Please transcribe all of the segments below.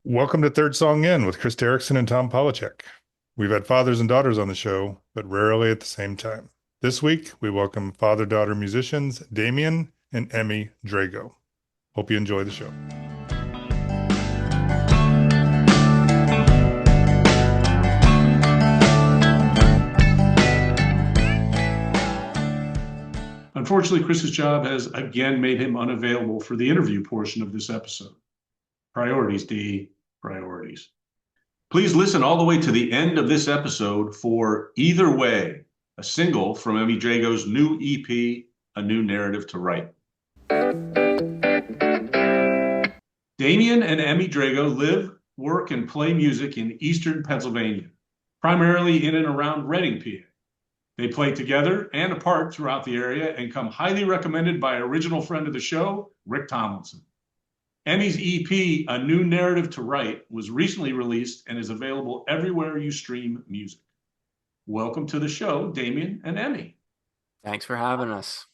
Welcome to Third Song In with Chris Derrickson and Tom Polachek. We've had fathers and daughters on the show, but rarely at the same time. This week, we welcome father-daughter musicians Damien and Emme Drago. Hope you enjoy the show. Unfortunately, Chris's job has again made him unavailable for the interview portion of this episode. Priorities, D. Priorities. Please listen all the way to the end of this episode for Either Way, a single from Emme Drago's new EP, A New Narrative to Write. Damien and Emme Drago live, work, and play music in eastern Pennsylvania, primarily in and around Reading, PA. They play together and apart throughout the area and come highly recommended by original friend of the show, Rick Tomlinson. Emme's EP, A New Narrative to Write, was recently released and is available everywhere you stream music. Welcome to the show, Damien and Emme. Thanks for having us.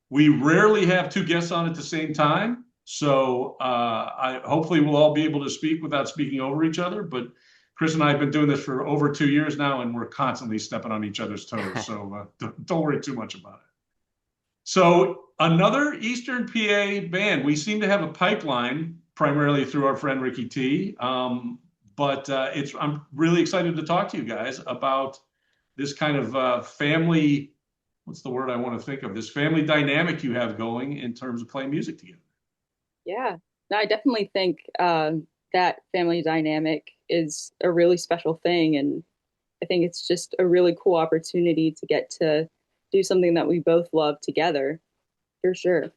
We rarely have two guests on at the same time, so hopefully we'll all be able to speak without speaking over each other, but Chris and I have been doing this for over 2 years now, and we're constantly stepping on each other's toes. So don't worry too much about it. So another Eastern PA band. We seem to have a pipeline, primarily through our friend Ricky T. But I'm really excited to talk to you guys about this kind of family. What's the word I want to think of? This family dynamic you have going in terms of playing music together. Yeah, no, I definitely think that family dynamic is a really special thing. And I think it's just a really cool opportunity to get to do something that we both love together, for sure.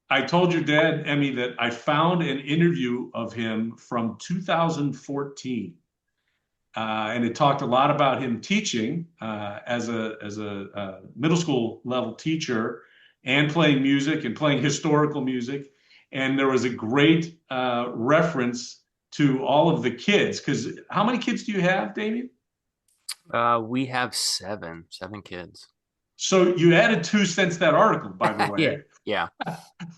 I told your dad, Emme, that I found an interview of him from 2014. And it talked a lot about him teaching as a middle school level teacher and playing music and playing historical music. And there was a great reference to all of the kids. Because how many kids do you have, Damien? We have seven kids. So you added two since that article, by the way. Yeah.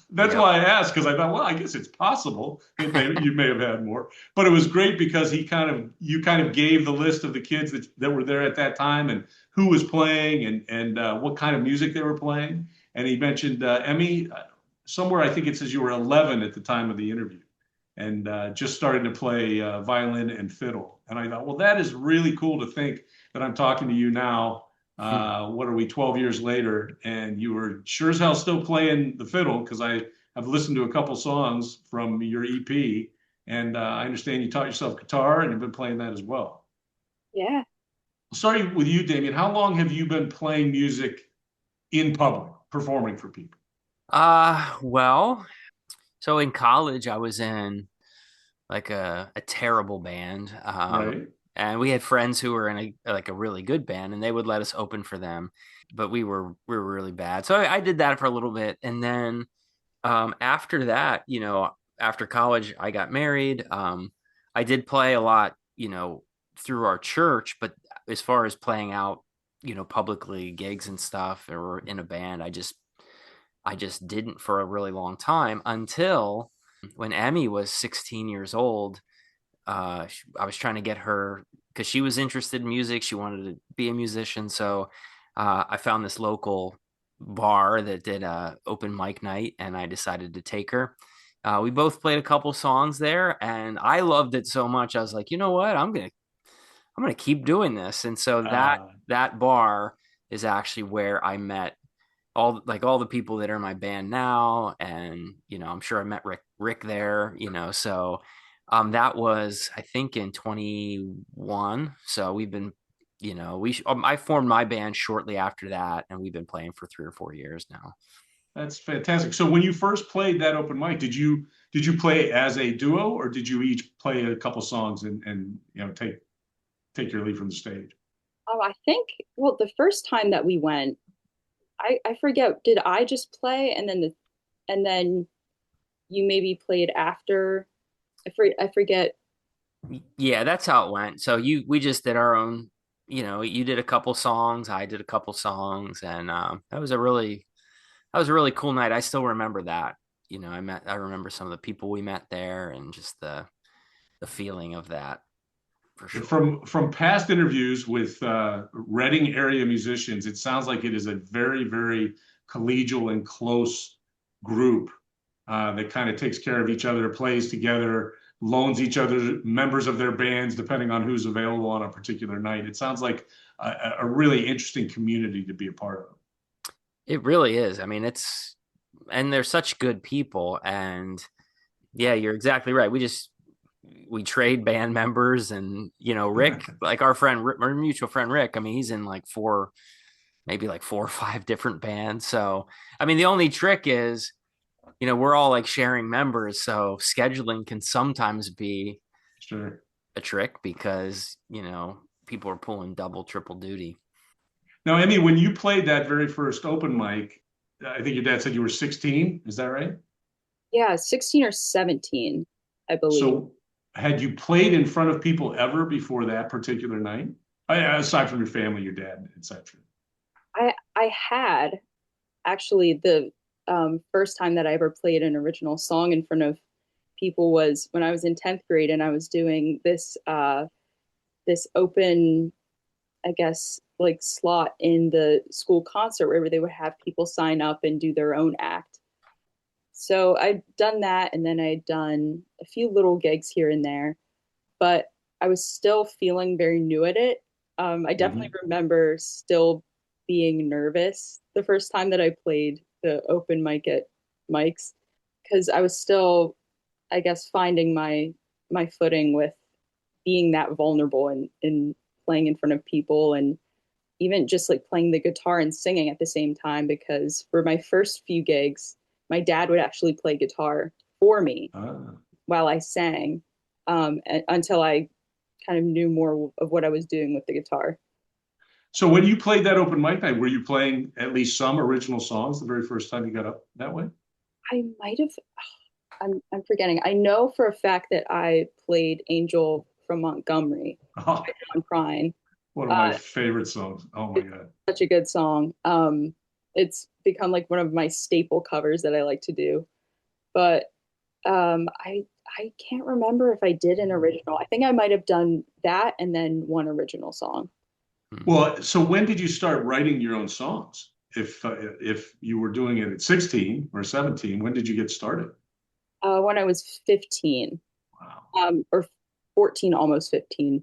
That's why I asked, because I thought, well, I guess it's possible you may have had more. But it was great because you kind of gave the list of the kids that were there at that time and who was playing and what kind of music they were playing. And he mentioned Emme, somewhere I think it says you were 11 at the time of the interview and just starting to play violin and fiddle. And I thought, well, that is really cool to think that I'm talking to you now. What are we, 12 years later? And you were sure as hell still playing the fiddle, because I've listened to a couple songs from your EP, and I understand you taught yourself guitar and you've been playing that as well. Yeah. Starting with you, Damien, how long have you been playing music in public, performing for people? Well, so in college I was in like a terrible band. Right. And we had friends who were in a really good band, and they would let us open for them, but we were really bad. So I did that for a little bit, and then after that, after college, I got married. I did play a lot, through our church, but as far as playing out, publicly gigs and stuff or in a band, I just didn't for a really long time until when Emme was 16 years old. I was trying to get her because she was interested in music. She wanted to be a musician. So I found this local bar that did a open mic night, and I decided to take her. We both played a couple songs there, and I loved it so much. I was like, you know what? I'm gonna keep doing this. And so that bar is actually where I met all the people that are in my band now, and I'm sure I met Rick there. So that was, I think, in 21. So we've been, I formed my band shortly after that, and we've been playing for 3 or 4 years now. That's fantastic. So when you first played that open mic, did you play as a duo, or did you each play a couple songs and take your lead from the stage? Oh, I think, well, the first time that we went, I forget, did I just play and then you maybe played after? I forget. Yeah, that's how it went. So we just did our own, you did a couple songs, I did a couple songs, and that was a really cool night. I still remember that. I remember some of the people we met there, and just the the feeling of that for sure. From past interviews with Reading area musicians, it sounds like it is a very, very collegial and close group that kind of takes care of each other, plays together, loans each other members of their bands depending on who's available on a particular night. It sounds like a really interesting community to be a part of. It really is. I mean, and they're such good people. And yeah, you're exactly right. We trade band members, and Rick, like our mutual friend Rick, I mean, he's in like maybe like 4 or 5 different bands. So, I mean, the only trick is, we're all like sharing members. So scheduling can sometimes be Sure. a trick because, people are pulling double, triple duty. Now, Emmy, when you played that very first open mic, I think your dad said you were 16. Is that right? Yeah, 16 or 17, I believe. So had you played in front of people ever before that particular night? Aside from your family, your dad, etc. I had actually the first time that I ever played an original song in front of people was when I was in 10th grade, and I was doing this open, I guess, like slot in the school concert where they would have people sign up and do their own act. So I'd done that, and then I'd done a few little gigs here and there, but I was still feeling very new at it. I definitely Mm-hmm. remember still being nervous the first time that I played the open mic at Mike's, because I was still, I guess, finding my footing with being that vulnerable and playing in front of people, and even just like playing the guitar and singing at the same time. Because for my first few gigs, my dad would actually play guitar for me Ah. while I sang, until I kind of knew more of what I was doing with the guitar. So when you played that open mic night, were you playing at least some original songs the very first time you got up that way? I might have, I'm forgetting. I know for a fact that I played Angel from Montgomery Oh, on Crying. one of my Uh, favorite songs. Oh my it's God. such a good song. It's become like one of my staple covers that I like to do. But I can't remember if I did an original. I think I might have done that and then one original song. Well, so when did you start writing your own songs? If you were doing it at 16 or 17, when did you get started? When I was 15, Wow. or 14, almost 15.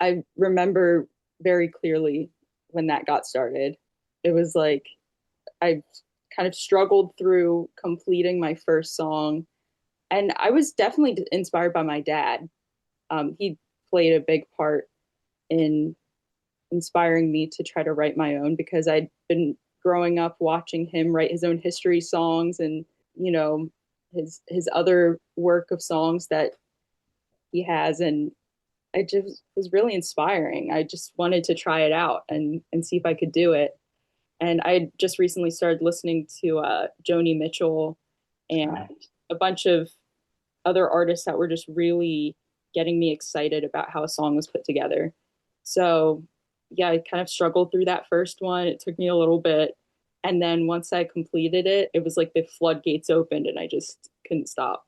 I remember very clearly when that got started. It was like I kind of struggled through completing my first song, and I was definitely inspired by my dad. He played a big part in inspiring me to try to write my own, because I'd been growing up watching him write his own history songs, and you know his other work of songs that he has, and it just was really inspiring. I just wanted to try it out and see if I could do it. And I just recently started listening to Joni Mitchell and Sure. a bunch of other artists that were just really getting me excited about how a song was put together. So yeah, I kind of struggled through that first one. It took me a little bit. And then once I completed it, it was like the floodgates opened and I just couldn't stop.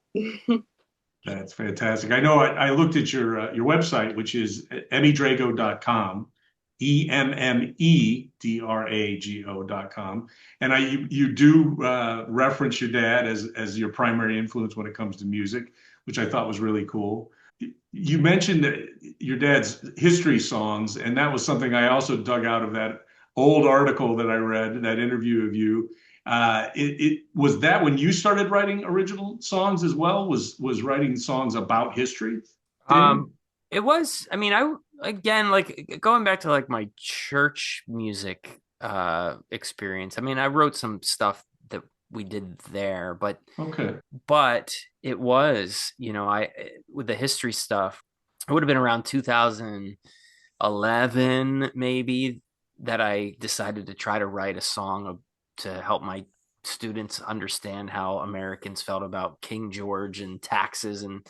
That's fantastic. I know I looked at your website, which is emmedrago.com, EMMEDRAGO.com. And you do reference your dad as your primary influence when it comes to music, which I thought was really cool. You mentioned that your dad's history songs, and that was something I also dug out of that old article that I read, that interview of you. It was that when you started writing original songs as well, was writing songs about history, Damien? Um, it was, I mean, I again, like going back to like my church music experience. I mean, I wrote some stuff that we did there, Okay. but it was, I with the history stuff, it would have been around 2011 maybe that I decided to try to write a song to help my students understand how Americans felt about King George and taxes and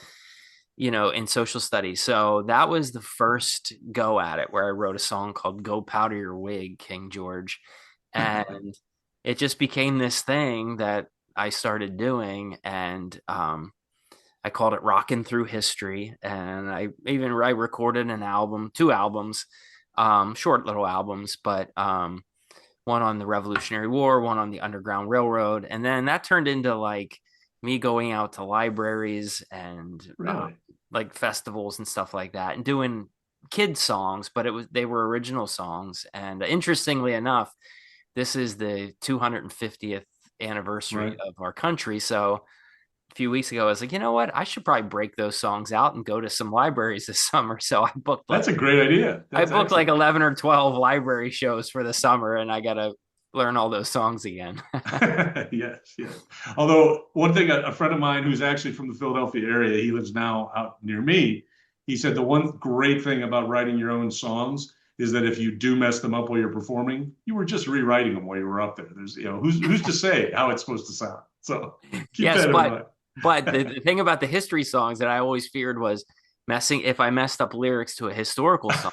in social studies. So that was the first go at it, where I wrote a song called Go Powder Your Wig, King George. And it just became this thing that I started doing. And I called it Rockin' Through History. And I recorded an album, two albums, short little albums, but one on the Revolutionary War, one on the Underground Railroad. And then that turned into like me going out to libraries and Really? like festivals and stuff like that and doing kid songs, but they were original songs. And interestingly enough, this is the 250th anniversary Right. of our country. So a few weeks ago, I was like, you know what? I should probably break those songs out and go to some libraries this summer. So That's a great idea. I That's booked like excellent. 11 or 12 library shows for the summer, and I got to learn all those songs again. Yes, yes. Although one thing, a friend of mine who's actually from the Philadelphia area, he lives now out near me. He said the one great thing about writing your own songs is that if you do mess them up while you're performing, you were just rewriting them while you were up there. There's, who's to say how it's supposed to sound? So keep Yes, that in mind. but the thing about the history songs that I always feared was messing if I messed up lyrics to a historical song,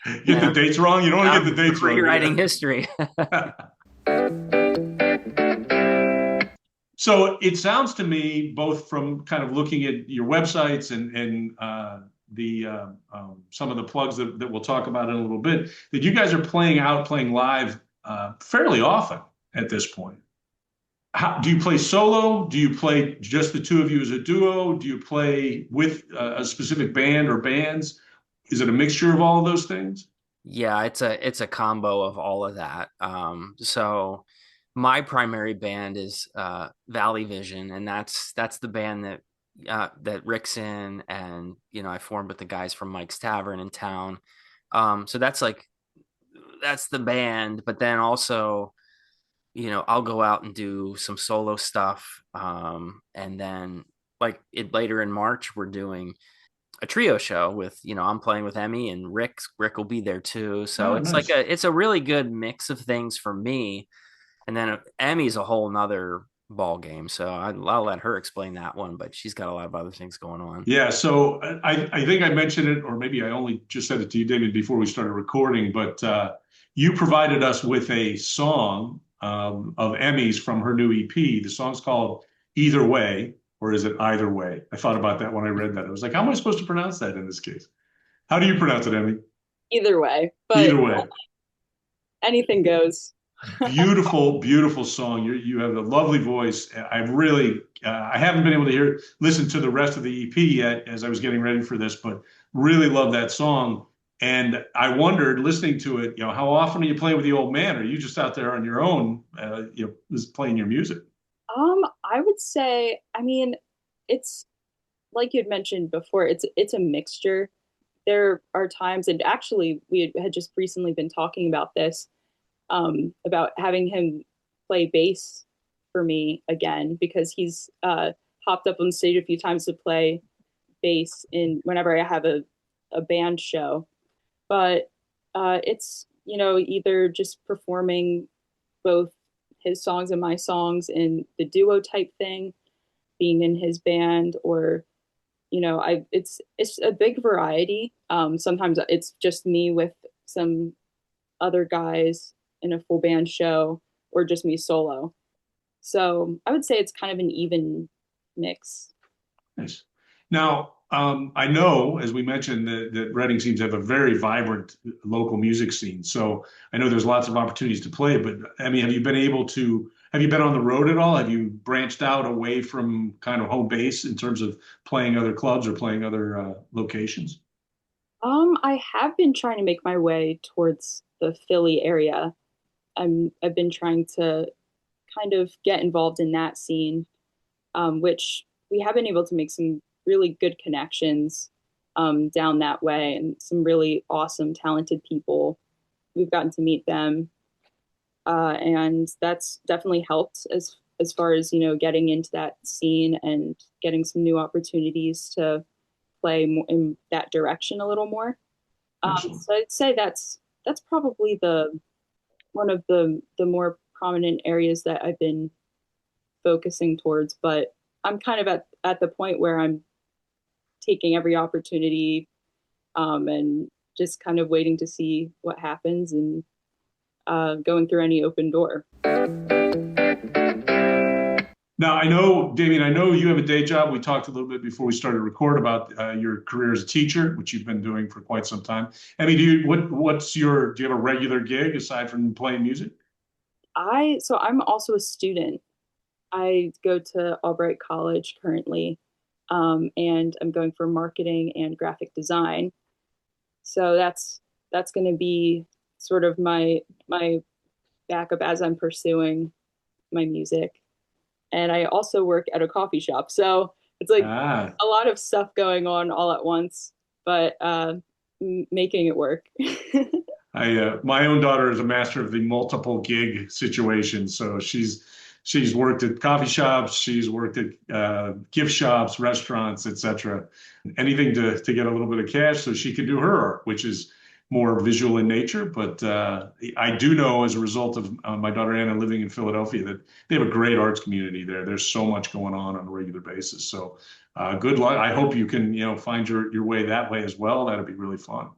Get the then dates wrong. You don't want to get I'm the dates wrong. rewriting history. So it sounds to me, both from kind of looking at your websites and the some of the plugs that we'll talk about in a little bit, that you guys are playing live fairly often at this point. Do you play solo? Do you play just the two of you as a duo? Do you play with a specific band or bands? Is it a mixture of all of those things? Yeah, it's a combo of all of that. So my primary band is Valley Vision, and that's the band that Rick's in, and I formed with the guys from Mike's Tavern in town. So that's the band, but then also I'll go out and do some solo stuff, and then like later in March we're doing a trio show with I'm playing with Emme and Rick will be there too. So Oh, it's like nice. it's a really good mix of things for me. And then Emmy's a whole nother ball game. So I'll let her explain that one, but she's got a lot of other things going on. Yeah, so I think I mentioned it, or maybe I only just said it to you, David, before we started recording, but you provided us with a song of Emmy's from her new EP. The song's called Either Way, or is it Either Way? I thought about that when I read that. I was like, how am I supposed to pronounce that in this case? How do you pronounce it, Emmy? Either way, but Either way. anything goes. Beautiful, beautiful song. You have a lovely voice. I haven't been able to listen to the rest of the EP yet as I was getting ready for this, but really love that song. And I wondered, listening to it, how often are you playing with the old man? Or are you just out there on your own, just playing your music? I would say, I mean, it's like you'd mentioned before, it's a mixture. There are times, and actually we had just recently been talking about this, about having him play bass for me again because he's hopped up on stage a few times to play bass in whenever I have a band show. But it's either just performing both his songs and my songs in the duo type thing, being in his band, or it's a big variety. Sometimes it's just me with some other guys in a full band show, or just me solo. So I would say it's kind of an even mix. Nice. Now, I know, as we mentioned, that Reading seems to have a very vibrant local music scene. So I know there's lots of opportunities to play. But I mean, have you been on the road at all? Have you branched out away from kind of home base in terms of playing other clubs or playing other locations? I have been trying to make my way towards the Philly area. I've been trying to kind of get involved in that scene, which we have been able to make some really good connections down that way, and some really awesome, talented people. We've gotten to meet them, and that's definitely helped as far as getting into that scene and getting some new opportunities to play in that direction a little more. Excellent. So I'd say that's probably the one of the more prominent areas that I've been focusing towards. But I'm kind of at the point where I'm taking every opportunity, and just kind of waiting to see what happens, and going through any open door. Now, I know, Damien, I know you have a day job. We talked a little bit before we started to record about your career as a teacher, which you've been doing for quite some time. I mean, do you have a regular gig aside from playing music? I'm also a student. I go to Albright College currently, and I'm going for marketing and graphic design. So that's going to be sort of my backup as I'm pursuing my music. And I also work at a coffee shop. So it's like Ah, a lot of stuff going on all at once, but making it work. my own daughter is a master of the multiple gig situation. So she's worked at coffee shops, she's worked at gift shops, restaurants, etc. Anything to get a little bit of cash so she can do her art, which is more visual in nature. But I do know as a result of my daughter Anna living in Philadelphia that they have a great arts community there. There's so much going on a regular basis. So good luck. I hope you can find your way that way as well. That'd be really fun.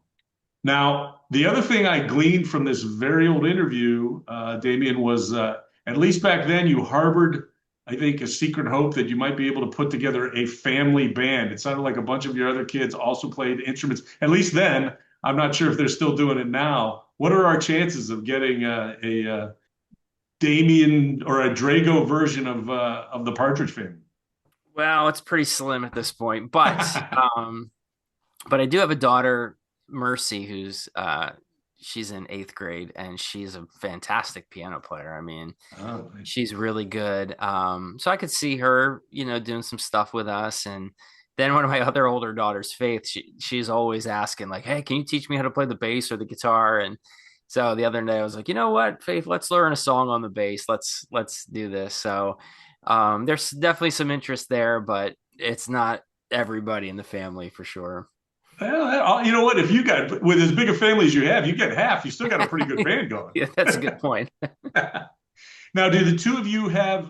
Now, the other thing I gleaned from this very old interview, Damien, was at least back then you harbored, I think, a secret hope that you might be able to put together a family band. It sounded like a bunch of your other kids also played instruments. At least then, I'm not sure if they're still doing it now. What are our chances of getting a Damien or a Drago version of the Partridge Family? Well, it's pretty slim at this point, but I do have a daughter, Mercy, who's she's in 8th grade and she's a fantastic piano player. I mean, Oh, she's really good. So I could see her, doing some stuff with us. And then one of my other older daughters, Faith, she's always asking, like, hey, can you teach me how to play the bass or the guitar? And so the other day I was like, you know what, Faith, let's learn a song on the bass. Let's do this. So there's definitely some interest there, but it's not everybody in the family for sure. well, you know what? If you got with as big a family as you have, you get half. You still got a pretty good band going. Yeah, that's a good point. Now, do the two of you have,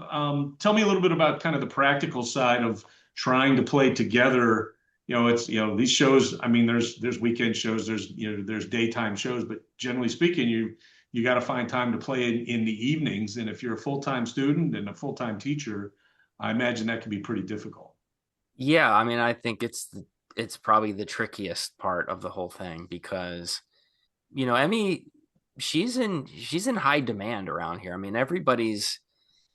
tell me a little bit about kind of the practical side of trying to play together. These shows, I mean, there's weekend shows, there's daytime shows, but generally speaking, you got to find time to play in the evenings. And if you're a full-time student and a full-time teacher, I imagine that can be pretty difficult. Yeah, I mean, I think it's probably the trickiest part of the whole thing because Emmy, she's in high demand around here. I mean, everybody's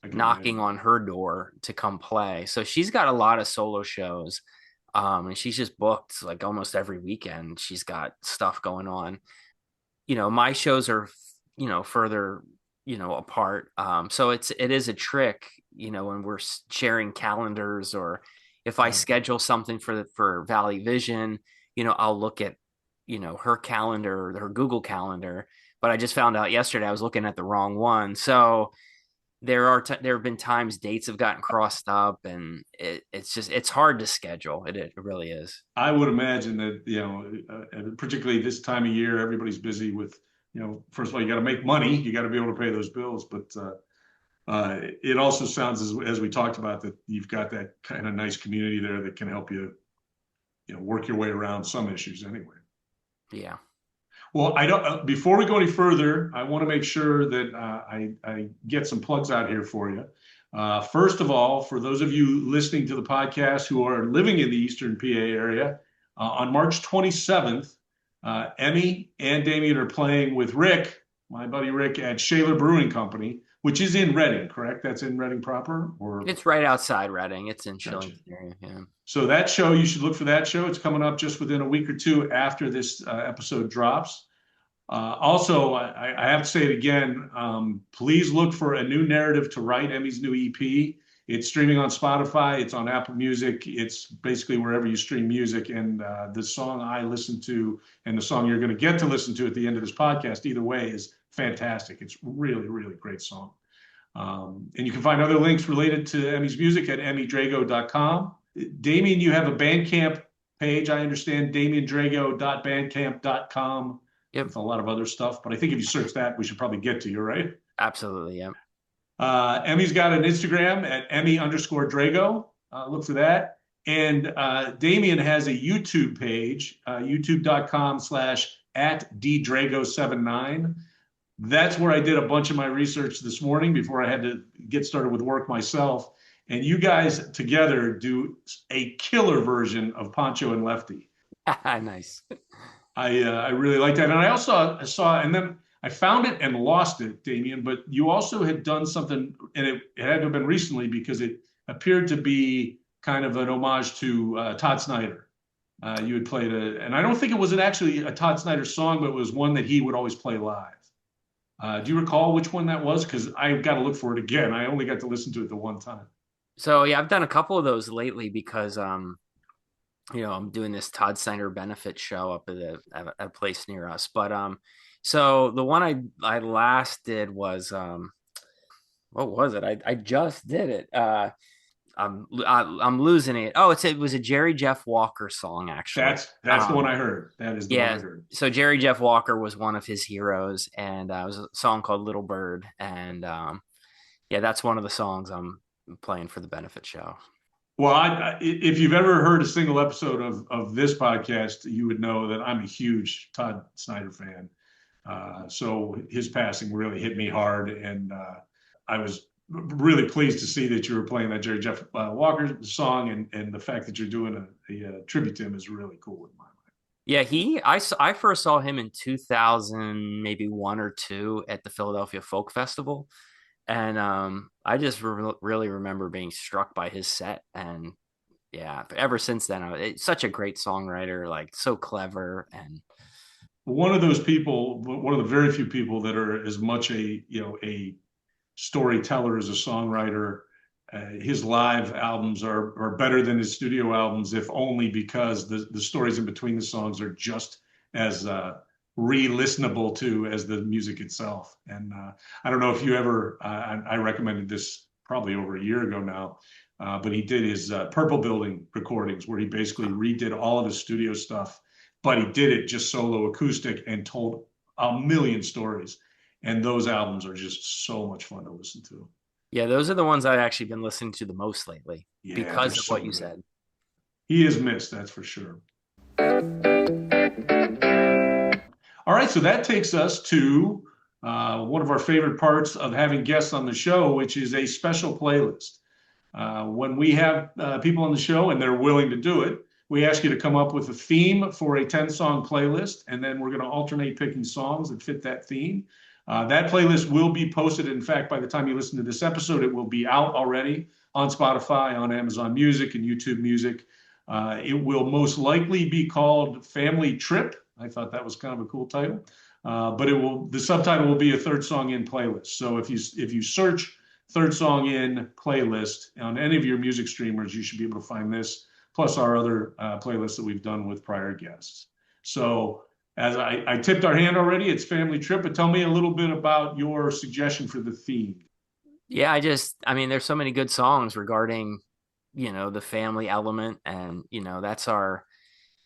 I can knocking imagine. on her door to come play. So she's got a lot of solo shows. And she's just booked like almost every weekend. She's got stuff going on. My shows are, further, apart. So it is a trick, when we're sharing calendars or if I Yeah. schedule something for Valley Vision, I'll look at, her calendar, her Google calendar, but I just found out yesterday I was looking at the wrong one. So there have been times dates have gotten crossed up and it's hard to schedule. It really is. I would imagine that, particularly this time of year, everybody's busy with, first of all, you got to make money, you got to be able to pay those bills. But it also sounds, as we talked about, that you've got that kind of nice community there that can help you, work your way around some issues anyway. Yeah. Well, I don't. Before we go any further, I want to make sure that I get some plugs out here for you. First of all, for those of you listening to the podcast who are living in the Eastern PA area, on March 27th, Emmy and Damien are playing with Rick, my buddy Rick, at Shaler Brewing Company, which is in Reading, correct? That's in Reading proper, or It's right outside Reading. It's in gotcha. Shillington area. Yeah. So that show, you should look for that show. It's coming up just within a week or two after this episode drops. Also, I have to say it again. Please look for A New Narrative to Write, Emmy's new EP. It's streaming on Spotify. It's on Apple Music. It's basically wherever you stream music. And the song I listened to and the song you're going to get to listen to at the end of this podcast, either way, is fantastic. It's really, really great song. And you can find other links related to Emmy's music at emmydrago.com. Damien, you have a Bandcamp page, I understand, damiendrago.bandcamp.com Yep. with a lot of other stuff. But I think if you search that, we should probably get to you, right? Absolutely. Yeah. Emmy's got an Instagram at Emmy_Drago. Look for that. And Damien has a YouTube page, youtube.com/@ddrago79. That's where I did a bunch of my research this morning before I had to get started with work myself. and you guys together do a killer version of Pancho and Lefty. Nice. I really like that, and I also saw, and then I found it and lost it, Damien. But you also had done something, and it had to have been recently because it appeared to be kind of an homage to Todd Snider. You had played and I don't think it was actually a Todd Snider song, but it was one that he would always play live. Do you recall which one that was? Because I've got to look for it again. I only got to listen to it the one time. So yeah, I've done a couple of those lately because I'm doing this Todd Snyder benefit show up at a place near us. But so the one I last did was what was it? I just did it. I'm losing it. Oh, it was a Jerry Jeff Walker song actually. That's the one I heard. That is the one I heard. So Jerry Jeff Walker was one of his heroes, and it was a song called Little Bird, and yeah, that's one of the songs I'm playing for the benefit show. Well, if you've ever heard a single episode of this podcast, you would know that I'm a huge Todd Snider fan. So his passing really hit me hard, and I was really pleased to see that you were playing that Jerry Jeff Walker song, and the fact that you're doing a tribute to him is really cool in my mind. Yeah, I first saw him in 2000, maybe one or two at the Philadelphia Folk Festival. And I just really remember being struck by his set. And yeah, ever since then, it's such a great songwriter, like so clever. And one of those people, one of the very few people that are as much a storyteller as a songwriter. His live albums are better than his studio albums, if only because the stories in between the songs are just as re-listenable to as the music itself. And I don't know if you ever, I recommended this probably over a year ago now, but he did his Purple Building recordings where he basically redid all of his studio stuff, but he did it just solo acoustic and told a million stories. And those albums are just so much fun to listen to. Yeah, those are the ones I've actually been listening to the most lately because of what you said. He is missed, that's for sure. All right, so that takes us to one of our favorite parts of having guests on the show, which is a special playlist. When we have people on the show and they're willing to do it, we ask you to come up with a theme for a 10-song playlist, and then we're going to alternate picking songs that fit that theme. That playlist will be posted. In fact, by the time you listen to this episode, it will be out already on Spotify, on Amazon Music, and YouTube Music. It will most likely be called Family Trip. I thought that was kind of a cool title. But the subtitle will be a Third Song In playlist. So if you search Third Song In playlist on any of your music streamers, you should be able to find this, plus our other playlists that we've done with prior guests. So as I tipped our hand already, it's Family Trip, but tell me a little bit about your suggestion for the theme. Yeah, there's so many good songs regarding, the family element, and, that's our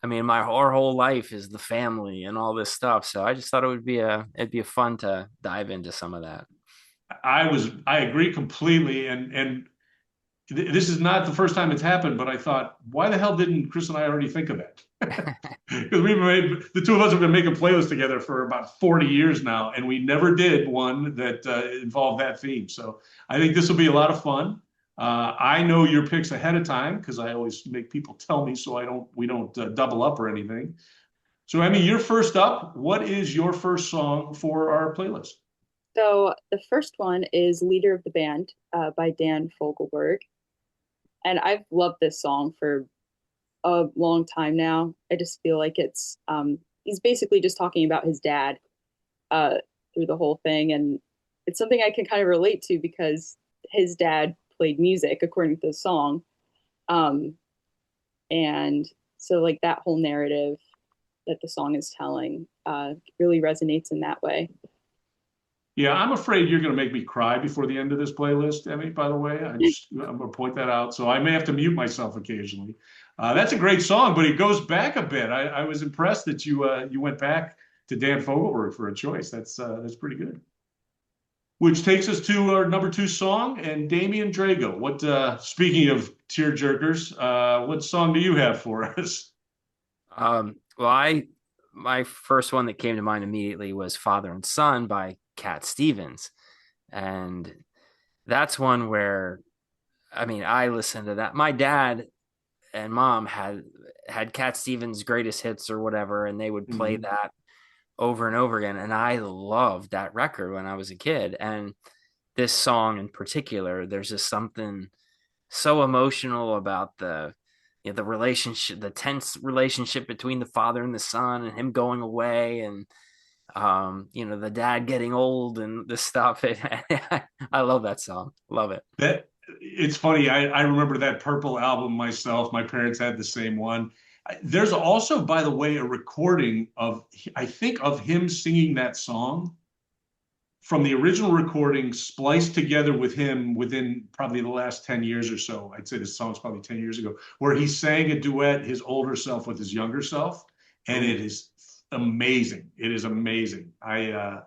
whole life is the family and all this stuff. So I just thought it'd be fun to dive into some of that. I agree completely. And this is not the first time it's happened, but I thought, why the hell didn't Chris and I already think of that? Because the two of us have been making playlists together for about 40 years now, and we never did one that involved that theme. So I think this will be a lot of fun. I know your picks ahead of time because I always make people tell me so we don't double up or anything. So Emme, you're first up. What is your first song for our playlist? So the first one is Leader of the Band by Dan Fogelberg. And I've loved this song for a long time now. I just feel like he's basically just talking about his dad through the whole thing. And it's something I can kind of relate to because his dad played music according to the song. And so like that whole narrative that the song is telling really resonates in that way. Yeah, I'm afraid you're going to make me cry before the end of this playlist, Emme, by the way. I'm going to point that out. So I may have to mute myself occasionally. That's a great song, but it goes back a bit. I was impressed that you went back to Dan Fogelberg for a choice. That's pretty good. Which takes us to our number 2 song, and Damien Drago. Speaking of tearjerkers, what song do you have for us? My first one that came to mind immediately was Father and Son by Cat Stevens. And that's one where I mean, I listened to that. My dad and mom had Cat Stevens' greatest hits or whatever, and they would play Mhm. that over and over again. And I loved that record when I was a kid. And this song in particular, there's just something so emotional about the relationship, the tense relationship between the father and the son, and him going away, and the dad getting old and this stuff. I love that song. Love it. That it's funny. I remember that Purple album myself. My parents had the same one. There's also, by the way, a recording of I think of him singing that song from the original recording, spliced together with him within probably the last 10 years or so. I'd say this song's probably 10 years ago, where he sang a duet, his older self with his younger self, and Ooh. it is amazing. It is amazing. I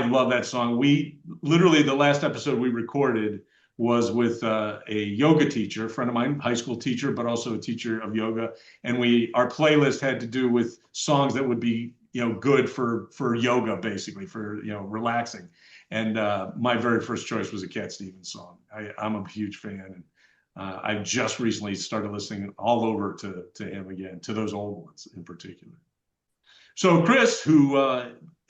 love that song. We literally, the last episode we recorded was with a yoga teacher, a friend of mine, high school teacher, but also a teacher of yoga. And our playlist had to do with songs that would be, good for yoga, basically for, relaxing. And my very first choice was a Cat Stevens song. I'm a huge fan. And I just recently started listening all over to him again, to those old ones in particular. So Chris, who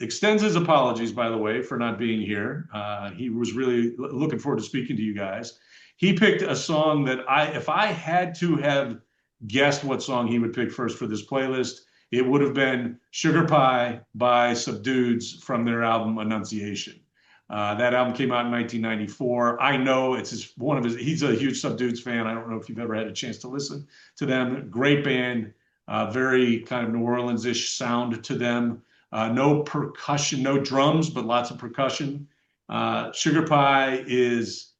extends his apologies, by the way, for not being here. He was really looking forward to speaking to you guys. He picked a song that if I had to have guessed what song he would pick first for this playlist, it would have been Sugar Pie by Subdueds from their album Annunciation. That album came out in 1994. I know he's a huge Subdueds fan. I don't know if you've ever had a chance to listen to them. Great band, very kind of New Orleans-ish sound to them. No percussion, no drums, but lots of percussion. Sugar Pie is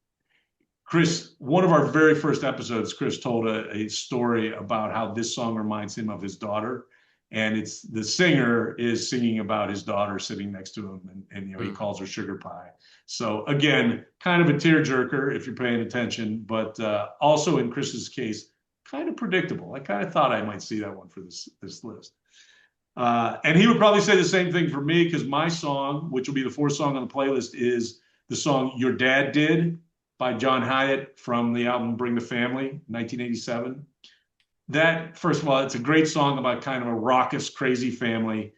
Chris. One of our very first episodes, Chris told a story about how this song reminds him of his daughter, and it's the singer is singing about his daughter sitting next to him, and he Mm. calls her Sugar Pie. So again, kind of a tearjerker if you're paying attention, but also in Chris's case, kind of predictable. I kind of thought I might see that one for this list. And he would probably say the same thing for me because my song, which will be the fourth song on the playlist, is the song Your Dad Did by John Hyatt from the album Bring the Family, 1987. That, first of all, it's a great song about kind of a raucous, crazy family.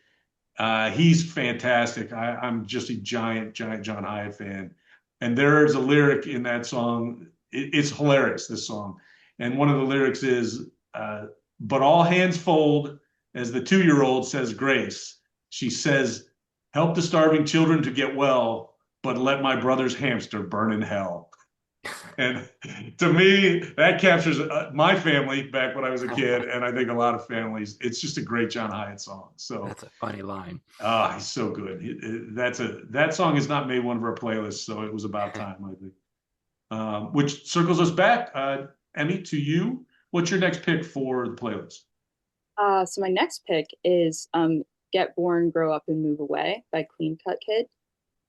He's fantastic. I'm just a giant John Hyatt fan. And there's a lyric in that song. It's hilarious, this song. And one of the lyrics is, but all hands fold as the 2-year-old says grace. She says, help the starving children to get well, but let my brother's hamster burn in hell. And to me, that captures my family back when I was a kid, and I think a lot of families. It's just a great John Hyatt song. So That's a funny line. he's so good. That song has not made one of our playlists, so it was about time, I think. Which circles us back, Emmy, to you. What's your next pick for the playlist? So my next pick is Get Born, Grow Up and Move Away by Clean Cut Kid.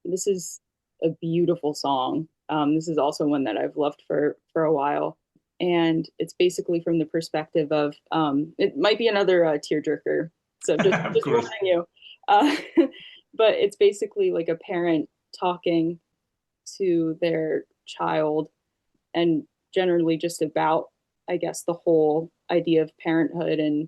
This is a beautiful song. This is also one that I've loved for a while. And it's basically from the perspective of it might be another tearjerker. So just, Of just course. warning you. Uh, but it's basically like a parent talking to their child and generally just about, I guess, the whole idea of parenthood and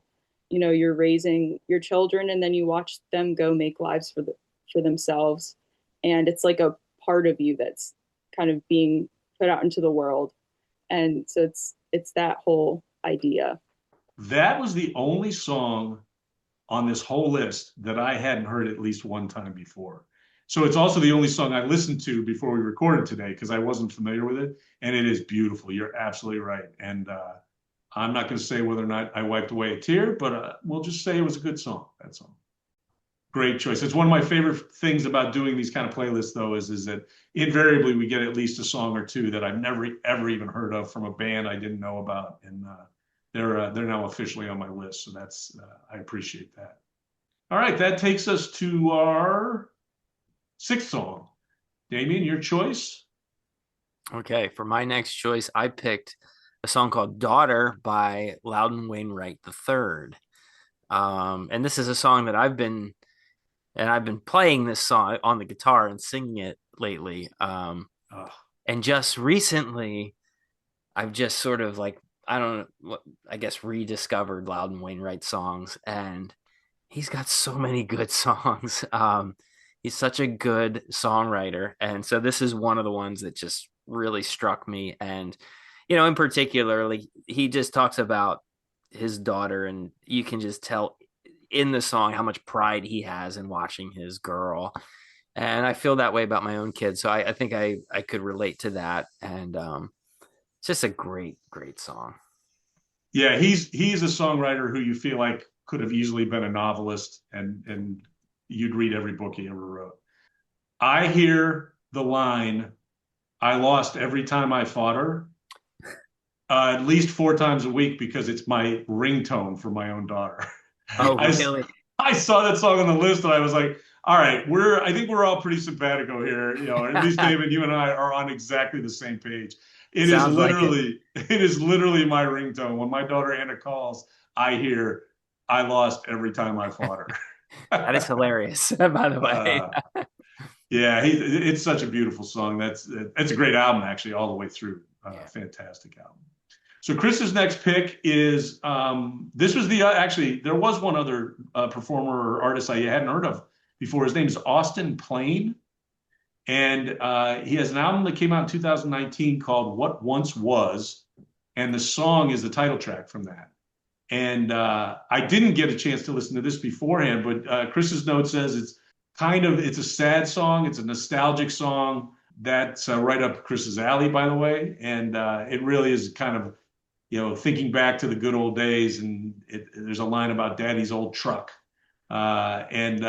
you're raising your children and then you watch them go make lives for themselves and it's like a part of you that's kind of being put out into the world and so it's that whole idea. That was the only song on this whole list that I hadn't heard at least one time before. So it's also the only song I listened to before we recorded today because I wasn't familiar with it. And it is beautiful. You're absolutely right. And I'm not going to say whether or not I wiped away a tear, but we'll just say it was a good song. That's all. Great choice. It's one of my favorite things about doing these kind of playlists, though, is that invariably we get at least a song or two that I've never ever even heard of from a band I didn't know about, and they're now officially on my list. So that's I appreciate that. All right, that takes us to our sixth song. Damien, your choice. Okay, for my next choice, I picked a song called Daughter by Loudon Wainwright III. And this is a song that I've been playing this song on the guitar and singing it lately. Oh, And just recently, I've just sort of like, I don't know what, I guess rediscovered Loudon Wainwright songs, and he's got so many good songs. He's such a good songwriter, and so this is one of the ones that just really struck me. And in particular, like he just talks about his daughter, and you can just tell in the song how much pride he has in watching his girl. And I feel that way about my own kids, so I think I could relate to that. And it's just a great, great song. Yeah, he's a songwriter who you feel like could have easily been a novelist, and you'd read every book he ever wrote. I hear the line, "I lost every time I fought her," at least 4 times a week because it's my ringtone for my own daughter. Oh, I really? I saw that song on the list and I was like, all right, I think we're all pretty simpatico here, or at least David, you and I are on exactly the same page. Sounds like it. It is literally my ringtone. When my daughter Anna calls, I hear, "I lost every time I fought That is her." hilarious, by the way. uh, yeah, it's such a beautiful song. That's a great album, actually, all the way through. Yeah. Fantastic album. So Chris's next pick is this was actually there was one other performer or artist I hadn't heard of before. His name is Austin Plain, and he has an album that came out in 2019 called "What Once Was," and the song is the title track from that. And I didn't get a chance to listen to this beforehand, but Chris's note says it's a sad song, it's a nostalgic song. That's right up Chris's alley, by the way, and it really is kind of thinking back to the good old days, and there's a line about Daddy's old truck, and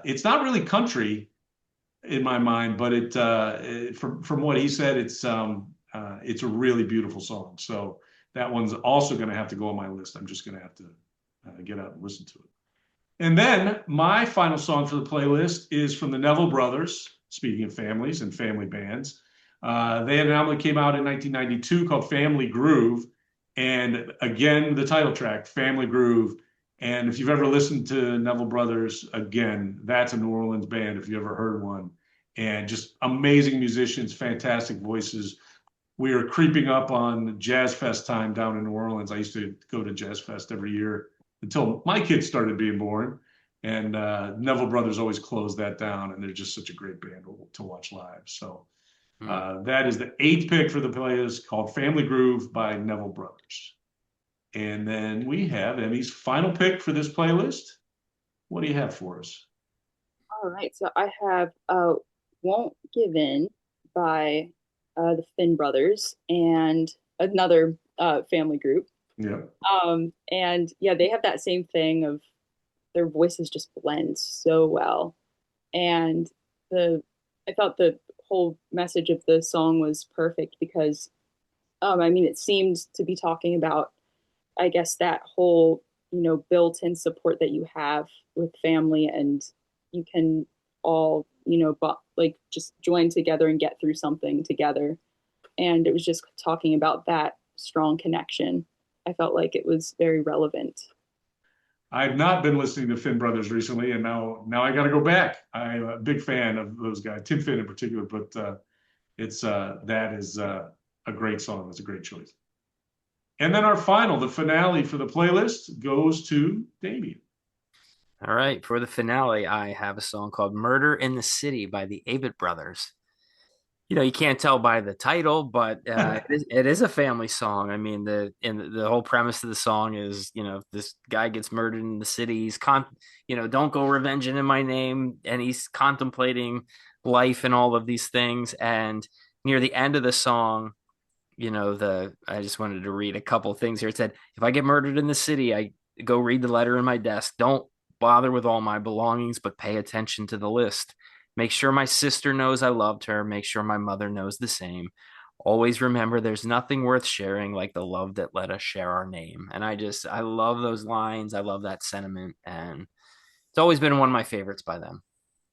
it's not really country in my mind, but from what he said, it's a really beautiful song. So that one's also going to have to go on my list. I'm just going to have to get out and listen to it. And then my final song for the playlist is from the Neville Brothers. Speaking of families and family bands, they had an album that came out in 1992 called Family Groove. And again, the title track, Family Groove. And if you've ever listened to Neville Brothers, again, that's a New Orleans band if you ever heard one. And just amazing musicians, fantastic voices. We were creeping up on Jazz Fest time down in New Orleans. I used to go to Jazz Fest every year until my kids started being born. And Neville Brothers always closed that down. And they're just such a great band to watch live. So that is the 8th pick for the playlist, called Family Groove by Neville Brothers. And then we have Emmy's final pick for this playlist. What do you have for us? All right, so I have Won't Give In by the Finn Brothers and another family group. Yeah. And yeah, they have that same thing of their voices just blend so well. And I thought the whole message of the song was perfect because I mean, it seemed to be talking about, I guess, that whole, built-in support that you have with family, and you can all, like just join together and get through something together. And it was just talking about that strong connection. I felt like it was very relevant. I've not been listening to Finn Brothers recently, and now I got to go back. I'm a big fan of those guys, Tim Finn in particular, but that is a great song. It's a great choice. And then the finale for the playlist goes to Damien. All right, for the finale, I have a song called "Murder in the City" by the Avett Brothers. You can't tell by the title, but it is a family song. I mean, the whole premise of the song is, this guy gets murdered in the city. Don't go revenging in my name, and he's contemplating life and all of these things. And near the end of the song, I just wanted to read a couple things here. It said, "If I get murdered in the city, I go read the letter in my desk. Don't bother with all my belongings, but pay attention to the list. Make sure my sister knows I loved her. Make sure my mother knows the same. Always remember there's nothing worth sharing like the love that let us share our name." And I love those lines. I love that sentiment. And it's always been one of my favorites by them.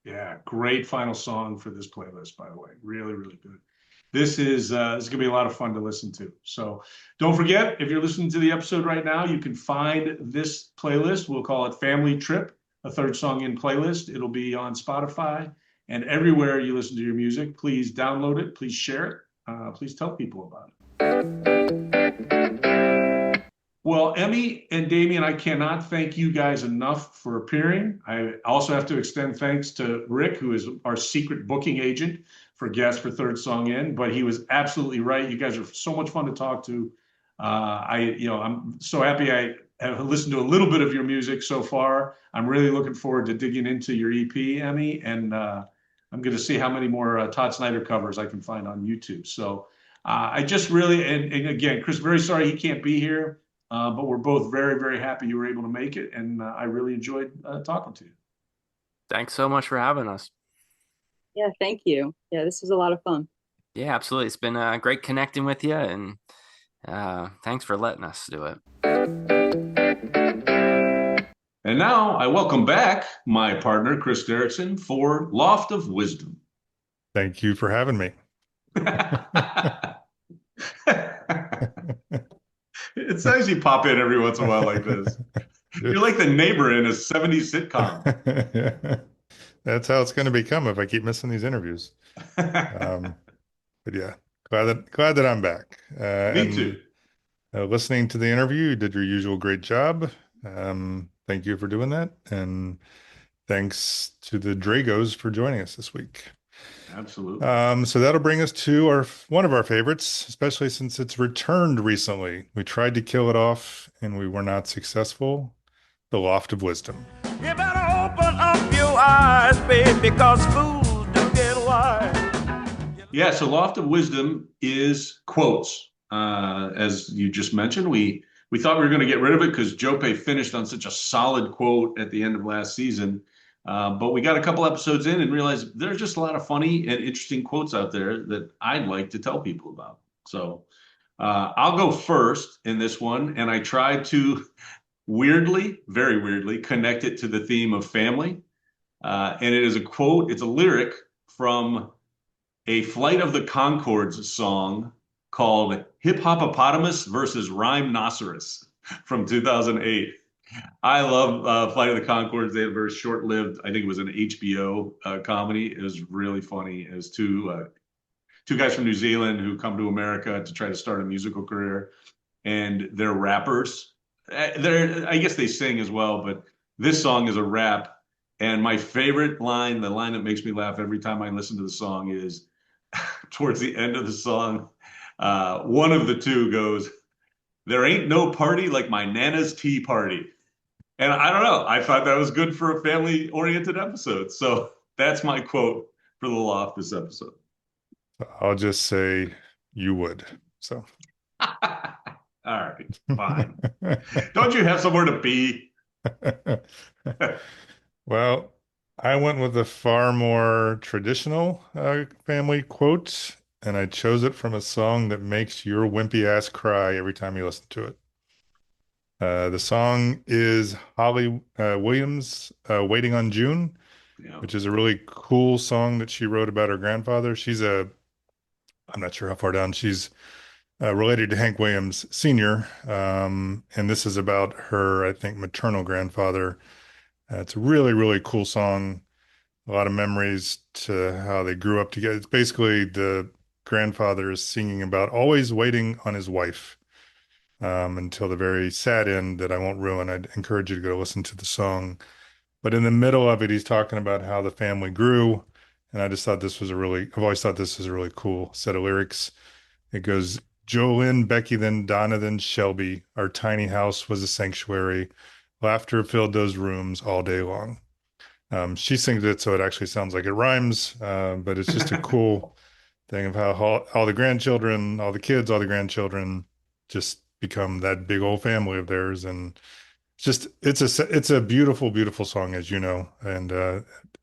Yeah, great final song for this playlist, by the way. Really, really good. This is going to be a lot of fun to listen to. So don't forget, if you're listening to the episode right now, you can find this playlist. We'll call it Family Trip, a third song in playlist. It'll be on Spotify and everywhere you listen to your music. Please download it. Please share it. Please tell people about it. Well, Emmy and Damien, I cannot thank you guys enough for appearing. I also have to extend thanks to Rick, who is our secret booking agent for guests for Third Song In. But he was absolutely right. You guys are so much fun to talk to. I'm so happy I have listened to a little bit of your music so far. I'm really looking forward to digging into your EP, Emmy, and I'm going to see how many more Todd Snyder covers I can find on YouTube. So I just really, and again, Chris, very sorry he can't be here. But we're both very, very happy you were able to make it, and I really enjoyed talking to you. Thanks so much for having us. Yeah, thank you. Yeah, this was a lot of fun. Yeah, absolutely. It's been great connecting with you, and thanks for letting us do it. And now I welcome back my partner, Chris Derrickson, for Loft of Wisdom. Thank you for having me. It's nice you pop in every once in a while like this. You're like the neighbor in a 70s sitcom. That's how it's going to become if I keep missing these interviews. But yeah, glad that I'm back. Me too. Listening to the interview, you did your usual great job. Thank you for doing that. And thanks to the Dragos for joining us this week. Absolutely. So that'll bring us to one of our favorites, especially since it's returned recently. We tried to kill it off and we were not successful. The Loft of Wisdom. You better open up your eyes, babe, because fools do get wise. Yeah, so Loft of Wisdom is quotes. As you just mentioned, we thought we were going to get rid of it because Jope finished on such a solid quote at the end of last season. But we got a couple episodes in and realized there's just a lot of funny and interesting quotes out there that I'd like to tell people about. So I'll go first in this one. And I tried to very weirdly, connect it to the theme of family. And it is a quote, it's a lyric from a Flight of the Conchords song called Hip Hopopotamus versus Rhymenoceros from 2008. I love Flight of the Conchords. They had a very short-lived, I think it was an HBO comedy. It was really funny. It was two guys from New Zealand who come to America to try to start a musical career, and they're rappers. I guess they sing as well, but this song is a rap. And my favorite line, the line that makes me laugh every time I listen to the song is towards the end of the song, one of the two goes, "There ain't no party like my Nana's tea party." And I don't know. I thought that was good for a family-oriented episode. So that's my quote for the Loft this episode. I'll just say you would. So. All right, fine. Don't you have somewhere to be? Well, I went with a far more traditional family quote, and I chose it from a song that makes your wimpy ass cry every time you listen to it. The song is Holly Williams' Waiting on June, which is a really cool song that she wrote about her grandfather. I'm not sure how far down, she's related to Hank Williams Sr., and this is about her, I think, maternal grandfather. It's a really, really cool song. A lot of memories to how they grew up together. It's basically the grandfather is singing about always waiting on his wife. Until the very sad end that I won't ruin. I'd encourage you to go listen to the song. But in the middle of it, he's talking about how the family grew. And I just thought I've always thought this was a really cool set of lyrics. It goes, "Jolene, Becky, then Donna, then Shelby. Our tiny house was a sanctuary. Laughter filled those rooms all day long." She sings it, so it actually sounds like it rhymes. But it's just a cool thing of how all the grandchildren, all the kids, all the grandchildren just become that big old family of theirs. And it's a beautiful, beautiful song, as you know. And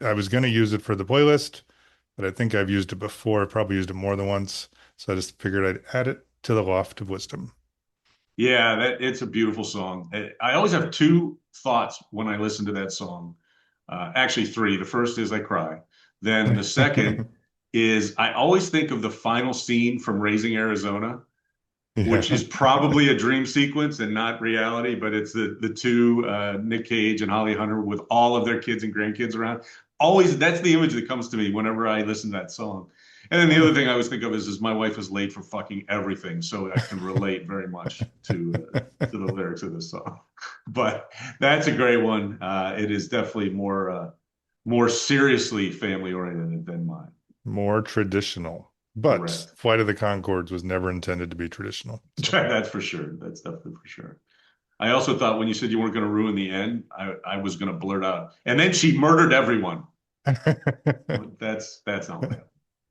I was going to use it for the playlist, but I think I've used it before. I've probably used it more than once. So I just figured I'd add it to the Loft of Wisdom. Yeah, it's a beautiful song. I always have two thoughts when I listen to that song. Actually, three. The first is I cry. Then the second is I always think of the final scene from Raising Arizona, which is probably a dream sequence and not reality, but it's the two, Nick Cage and Holly Hunter, with all of their kids and grandkids around. Always, that's the image that comes to me whenever I listen to that song. And then the other thing I always think of is my wife is late for fucking everything, so I can relate very much to the lyrics of this song. But that's a great one. It is definitely more seriously family oriented than mine. More traditional. But Correct. Flight of the Conchords was never intended to be traditional. So. That's for sure. That's definitely for sure. I also thought when you said you weren't going to ruin the end, I was going to blurt out, and then she murdered everyone. That's not what happened.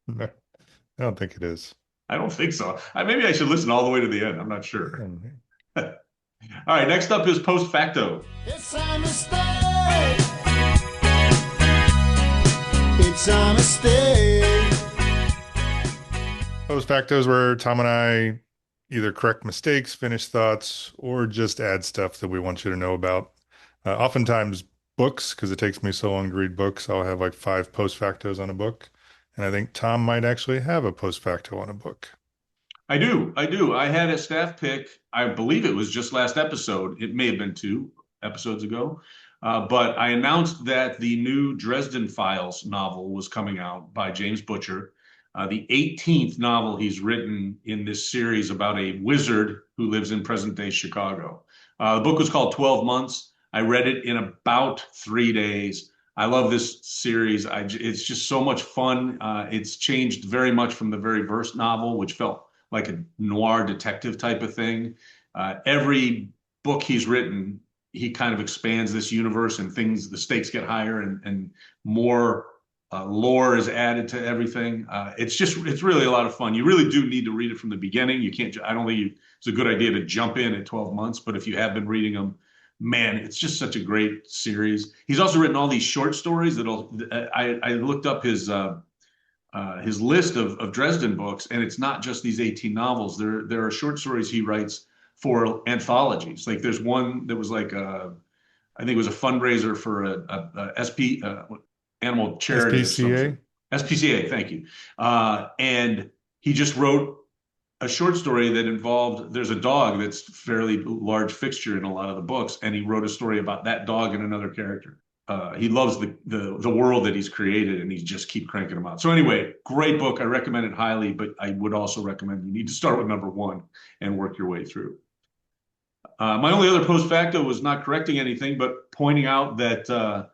No, I don't think it is. I don't think so. Maybe I should listen all the way to the end. I'm not sure. All right, next up is post facto. It's a mistake. It's a mistake. Post factos where Tom and I either correct mistakes, finish thoughts, or just add stuff that we want you to know about. Oftentimes books, because it takes me so long to read books. I'll have like 5 post factos on a book. And I think Tom might actually have a post facto on a book. I do. I had a staff pick. I believe it was just last episode. It may have been 2 episodes ago. But I announced that the new Dresden Files novel was coming out by James Butcher. The 18th novel he's written in this series about a wizard who lives in present-day Chicago. The book was called 12 Months. I read it in about 3 days. I love this series. It's just so much fun. It's changed very much from the very first novel, which felt like a noir detective type of thing. Every book he's written, he kind of expands this universe and the stakes get higher and more lore is added to everything. It's really a lot of fun. You really do need to read it from the beginning. I don't think it's a good idea to jump in at 12 months, but if you have been reading them, man, it's just such a great series. He's also written all these short stories I looked up his list of Dresden books, and it's not just these 18 novels. There are short stories he writes for anthologies. Like there's one that was like I think it was a fundraiser for a SP animal charity. SPCA? SPCA, thank you. And he just wrote a short story that involved, there's a dog that's a fairly large fixture in a lot of the books, and he wrote a story about that dog and another character. He loves the world that he's created, and he's just keep cranking them out. So anyway, great book. I recommend it highly, but I would also recommend you need to start with number 1 and work your way through. My only other post facto was not correcting anything, but pointing out that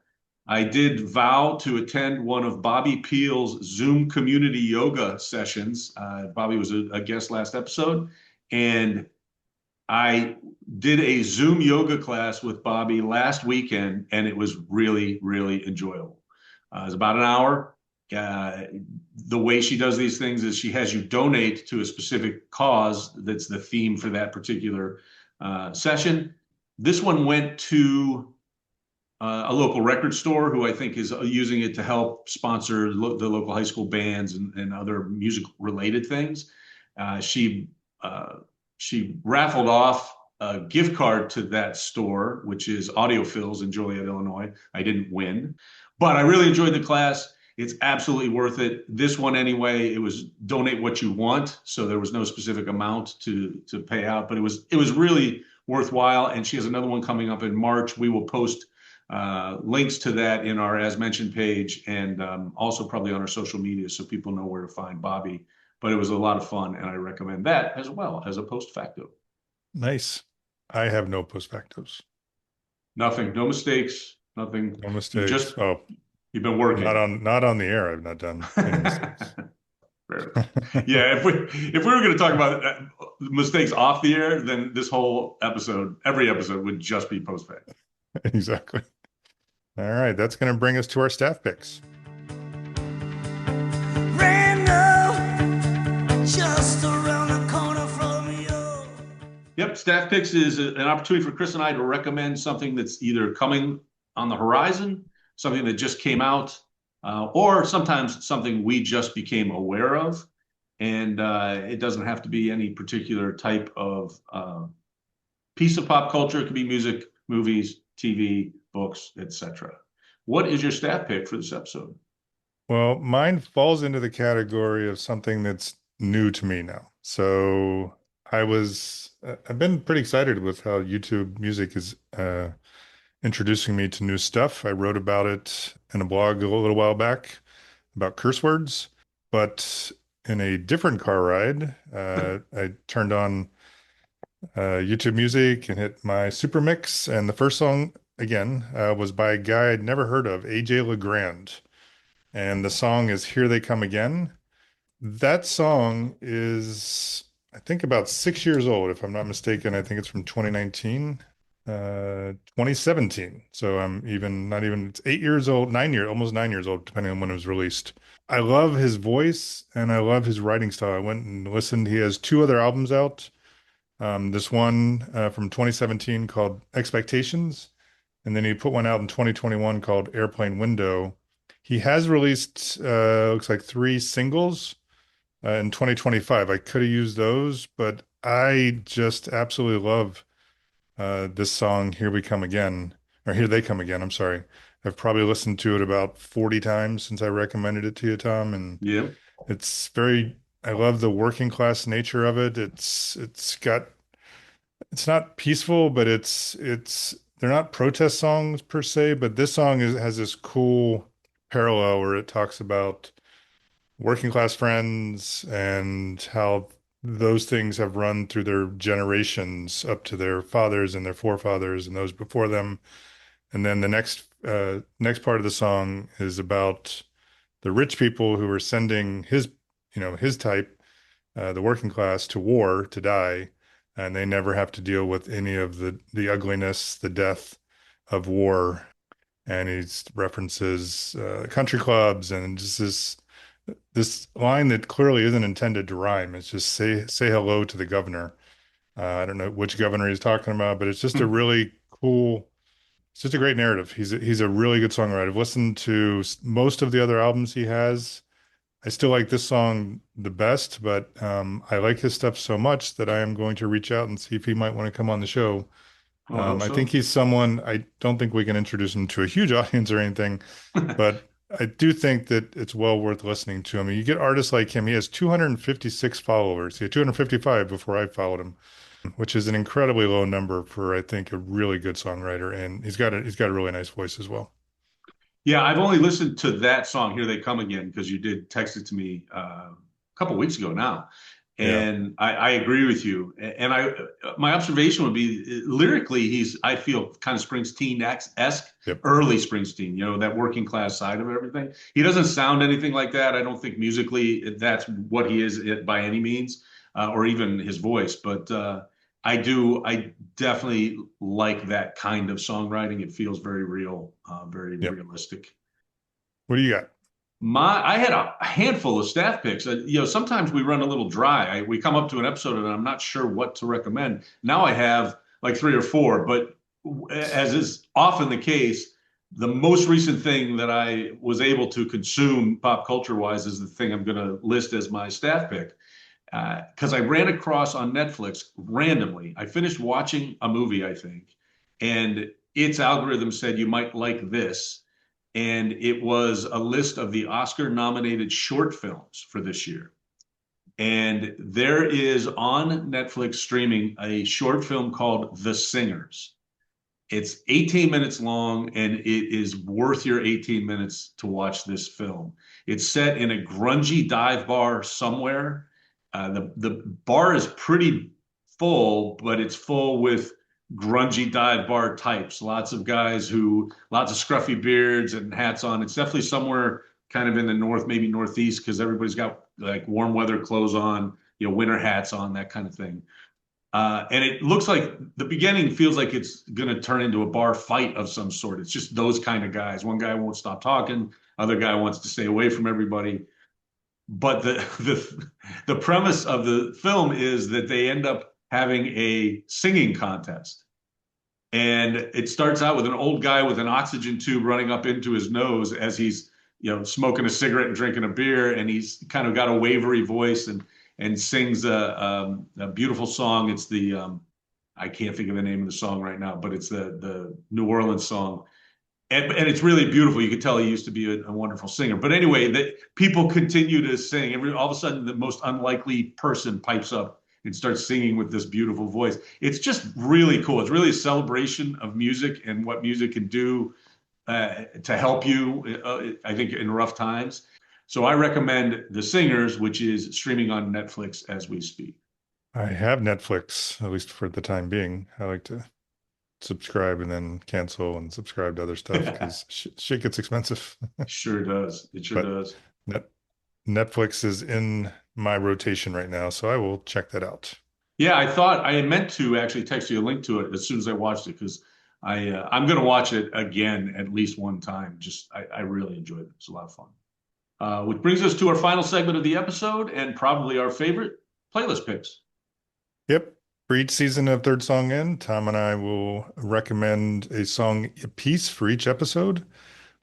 I did vow to attend one of Bobby Peel's Zoom community yoga sessions. Bobby was a guest last episode, and I did a Zoom yoga class with Bobby last weekend, and it was really, really enjoyable. It was about an hour. The way she does these things is she has you donate to a specific cause that's the theme for that particular session. This one went to a local record store who I think is using it to help sponsor the local high school bands and other music related things. She raffled off a gift card to that store, which is Audiophils in Joliet, Illinois. I didn't win, but I really enjoyed the class. It's absolutely worth it. This one anyway, it was donate what you want. So there was no specific amount to pay out, but it was really worthwhile. And she has another one coming up in March. We will post links to that in our As Mentioned page, and also probably on our social media so people know where to find Bobby. But it was a lot of fun, and I recommend that as well as a post facto. Nice. I have no post factos. Nothing, no mistakes, nothing. No mistakes. You've been working. Not on the air. I've not done any mistakes. Yeah, if we were going to talk about mistakes off the air, then this whole episode, every episode would just be post facto. Exactly. All right, that's going to bring us to our staff picks. Just around the corner from you. Yep, staff picks is an opportunity for Chris and I to recommend something that's either coming on the horizon, something that just came out, or sometimes something we just became aware of. And it doesn't have to be any particular type of piece of pop culture. It could be music, movies, TV, books, etc. What is your staff pick for this episode? Well, mine falls into the category of something that's new to me now. So I've been pretty excited with how YouTube Music is introducing me to new stuff. I wrote about it in a blog a little while back about curse words. but in a different car ride, I turned on YouTube Music and hit my Super Mix, and the first song again was by a guy I'd never heard of, AJ LeGrand, and the song is "Here They Come Again." That song is, I think, about 6 years old, if I'm not mistaken. I think it's from 2019, 2017. So I'm even not even, it's 8 years old, 9 years, almost 9 years old, depending on when it was released. I love his voice and I love his writing style. I went and listened. He has two other albums out. This one from 2017 called Expectations, and then he put one out in 2021 called Airplane Window. He has released, looks like three singles in 2025. I could have used those, but I just absolutely love this song, Here We Come Again, or Here They Come Again. I'm sorry. I've probably listened to it about 40 times since I recommended it to you, Tom. And Yeah. it's very, I love the working class nature of it. It's not peaceful, but they're not protest songs per se, but this song has this cool parallel where it talks about working class friends and how those things have run through their generations up to their fathers and their forefathers and those before them. And then the next part of the song is about the rich people who are sending his type, the working class, to war to die, and they never have to deal with any of the ugliness, the death of war. And he references country clubs and just this line that clearly isn't intended to rhyme. It's just say hello to the governor. I don't know which governor he's talking about, but it's just a really cool. It's just a great narrative. He's a really good songwriter. I've listened to most of the other albums he has. I still like this song the best, but I like his stuff so much that I am going to reach out and see if he might want to come on the show. Oh, I hope I so. think he's someone, I don't think we can introduce him to a huge audience or anything, but I do think that it's well worth listening to him. You get artists like him. He has 256 followers. He had 255 before I followed him, which is an incredibly low number for, I think, a really good songwriter. And he's got a really nice voice as well. Yeah, I've only listened to that song, Here They Come Again, because you did text it to me a couple weeks ago now. Yeah. And I agree with you. And my observation would be lyrically, I feel, kind of Springsteen-esque, Yep. early Springsteen, that working class side of everything. He doesn't sound anything like that. I don't think musically that's what he is by any means, or even his voice. But I definitely like that kind of songwriting. It feels very real, very Yep. realistic. What do you got? I had a handful of staff picks. Sometimes we run a little dry. We come up to an episode and I'm not sure what to recommend. Now I have like three or four, but as is often the case, the most recent thing that I was able to consume pop culture wise is the thing I'm going to list as my staff pick. Because I ran across on Netflix randomly. I finished watching a movie, I think, and its algorithm said you might like this. And it was a list of the Oscar nominated short films for this year. And there is on Netflix streaming a short film called The Singers. It's 18 minutes long and it is worth your 18 minutes to watch this film. It's set in a grungy dive bar somewhere. The bar is pretty full, but it's full with grungy dive bar types. Lots of scruffy beards and hats on. It's definitely somewhere kind of in the north, maybe northeast, because everybody's got like warm weather clothes on, winter hats on, that kind of thing. And it looks like the beginning feels like it's going to turn into a bar fight of some sort. It's just those kind of guys. One guy won't stop talking. Other guy wants to stay away from everybody. But the premise of the film is that they end up having a singing contest. And it starts out with an old guy with an oxygen tube running up into his nose as he's, smoking a cigarette and drinking a beer. And he's kind of got a wavery voice and sings a beautiful song. It's I can't think of the name of the song right now, but it's the New Orleans song. And it's really beautiful. You could tell he used to be a wonderful singer. But anyway, people continue to sing. All of a sudden, the most unlikely person pipes up and starts singing with this beautiful voice. It's just really cool. It's really a celebration of music and what music can do to help you, I think, in rough times. So I recommend The Singers, which is streaming on Netflix as we speak. I have Netflix, at least for the time being. I like to subscribe and then cancel and subscribe to other stuff because shit gets expensive. Sure does. It sure But does. Net Netflix is in my rotation right now, so I will check that out. Yeah, I thought I meant to actually text you a link to it as soon as I watched it because I'm going to watch it again at least one time. Just I really enjoyed it. It's a lot of fun. Which brings us to our final segment of the episode and probably our favorite playlist picks. Yep. For each season of Third Song In, Tom and I will recommend a song a piece for each episode.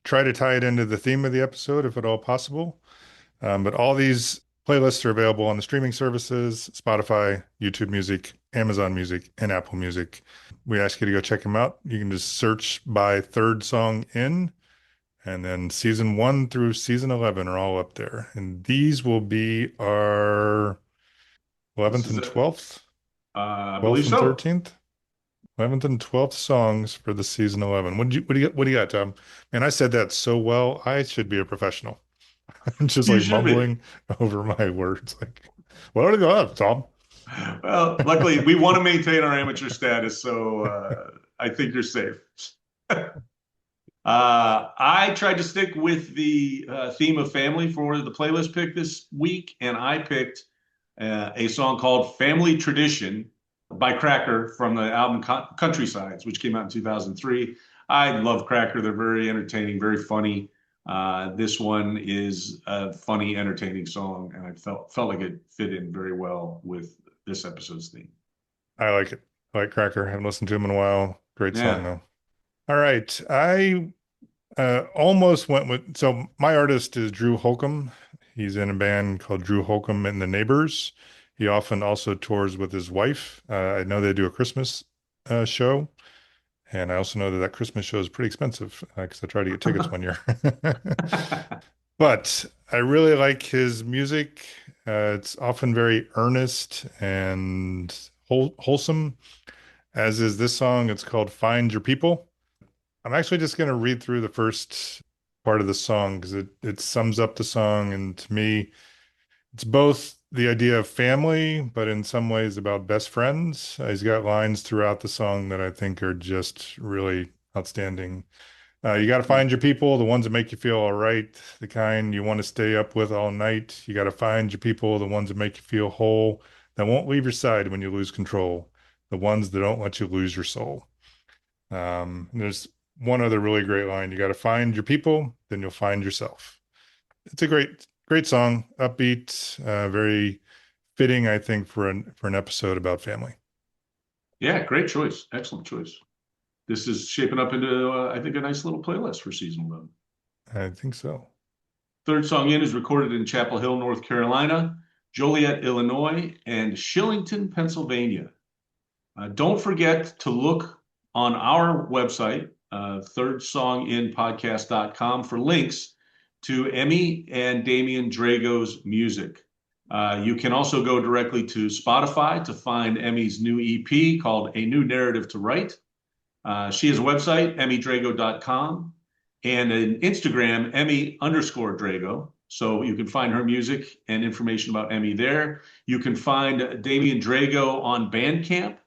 Try to tie it into the theme of the episode if at all possible. But all these playlists are available on the streaming services, Spotify, YouTube Music, Amazon Music, and Apple Music. We ask you to go check them out. You can just search by Third Song In, and then season 1 through season 11 are all up there. And these will be our This 11th is and it. 12th, I 12th believe and so. 13th. 11th and 12th songs for the season 11. What do you got, Tom? Man, I said that so well. I should be a professional. I'm just You like should be. mumbling over my words. Like, what do you got, Tom? Well, luckily, we want to maintain our amateur status, so I think you're safe. I tried to stick with the theme of family for the playlist pick this week, and I picked a song called Family Tradition by Cracker from the album Countrysides, which came out in 2003. I love Cracker. They're very entertaining, very funny. This one is a funny, entertaining song, and I felt like it fit in very well with this episode's theme. I like it. I like Cracker. I haven't listened to him in a while. Great song, Yeah. though. All right. I almost went with, so my artist is Drew Holcomb. He's in a band called Drew Holcomb and the Neighbors. He often also tours with his wife. I know they do a Christmas show. And I also know that that Christmas show is pretty expensive because I tried to get tickets one year. But I really like his music. It's often very earnest and wholesome, as is this song. It's called Find Your People. I'm actually just going to read through the first part of the song because it sums up the song. And to me, it's both the idea of family, but in some ways about best friends. He's got lines throughout the song that I think are just really outstanding. You got to find your people, the ones that make you feel all right, the kind you want to stay up with all night. You got to find your people, the ones that make you feel whole, that won't leave your side when you lose control, the ones that don't let you lose your soul. There's one other really great line. You got to find your people, then you'll find yourself. It's a great song, upbeat, very fitting, I think, for an episode about family. Yeah, great choice. Excellent choice. This is shaping up into, I think, a nice little playlist for season 11. I think so. Third Song In is recorded in Chapel Hill, North Carolina, Joliet, Illinois, and Shillington, Pennsylvania. Don't forget to look on our website, thirdsonginpodcast.com, for links to Emme and Damien Drago's music. You can also go directly to Spotify to find Emme's new EP called A New Narrative to Write. She has a website, emmedrago.com, and an Instagram, Emme_Drago. So you can find her music and information about Emme there. You can find Damien Drago on Bandcamp,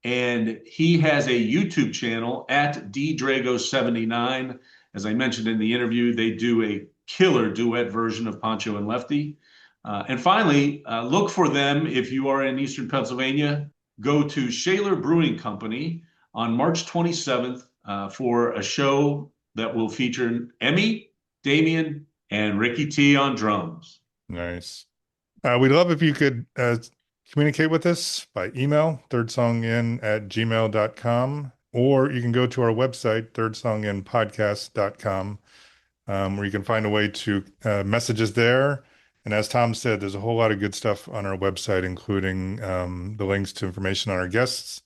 and he has a YouTube channel at ddrago79. As I mentioned in the interview, they do a killer duet version of Pancho and Lefty. And finally, look for them if you are in Eastern Pennsylvania. Go to Shaler Brewing Company on March 27th for a show that will feature Emme, Damien, and Ricky T on drums. Nice. We'd love if you could communicate with us by email, thirdsongin@gmail.com, or you can go to our website, thirdsonginpodcast.com, where you can find a way to message us there. And as Tom said, there's a whole lot of good stuff on our website, including the links to information on our guests,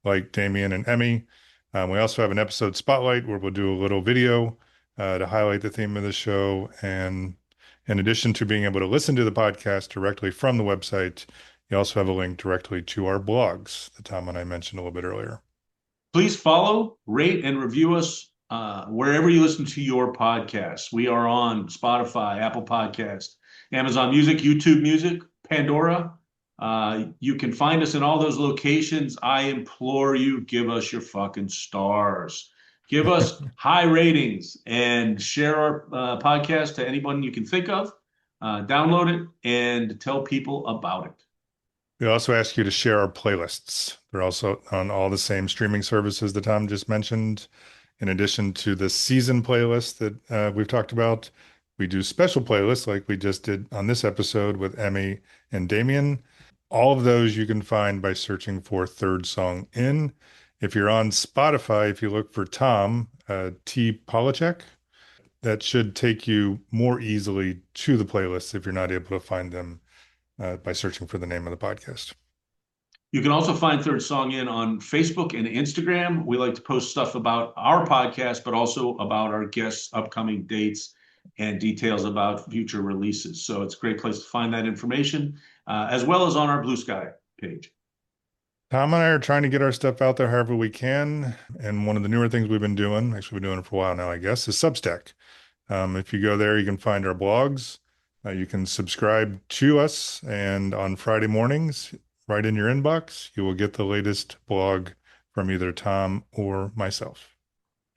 like Damien and Emme. We also have an episode spotlight where we'll do a little video to highlight the theme of the show. And in addition to being able to listen to the podcast directly from the website, you also have a link directly to our blogs that Tom and I mentioned a little bit earlier. Please follow, rate, and review us wherever you listen to your podcasts. We are on Spotify, Apple Podcast, Amazon Music, YouTube Music, Pandora. You can find us in all those locations. I implore you, give us your fucking stars. Give us high ratings and share our podcast to anyone you can think of. Download it and tell people about it. We also ask you to share our playlists. They're also on all the same streaming services that Tom just mentioned. In addition to the season playlist that we've talked about, we do special playlists like we just did on this episode with Emme and Damien. All of those you can find by searching for Third Song In. If you're on Spotify, if you look for Tom, T. Polachek, that should take you more easily to the playlists if you're not able to find them by searching for the name of the podcast. You can also find Third Song In on Facebook and Instagram. We like to post stuff about our podcast, but also about our guests' upcoming dates and details about future releases. So it's a great place to find that information, as well as on our Blue Sky page. Tom and I are trying to get our stuff out there however we can. And one of the newer things we've been doing, actually we've been doing it for a while now, I guess, is Substack. If you go there, you can find our blogs. You can subscribe to us, and on Friday mornings, right in your inbox, you will get the latest blog from either Tom or myself.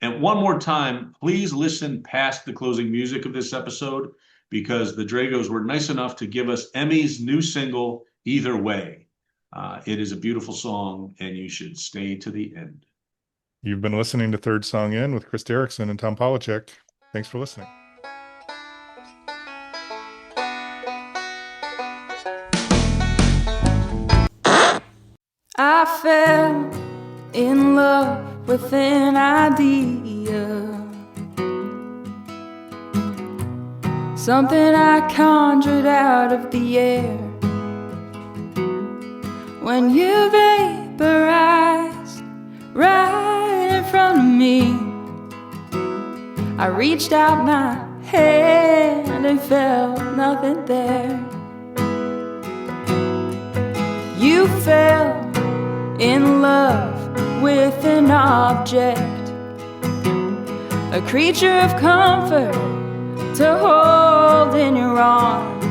And one more time, please listen past the closing music of this episode, because the Dragos were nice enough to give us Emme's new single, Either Way. It is a beautiful song, and you should stay to the end. You've been listening to Third Song In with Chris Derrickson and Tom Polachek. Thanks for listening. I fell in love with an idea, something I conjured out of the air. When you vaporized right in front of me, I reached out my hand and felt nothing there. You fell in love with an object, a creature of comfort to hold in your arms.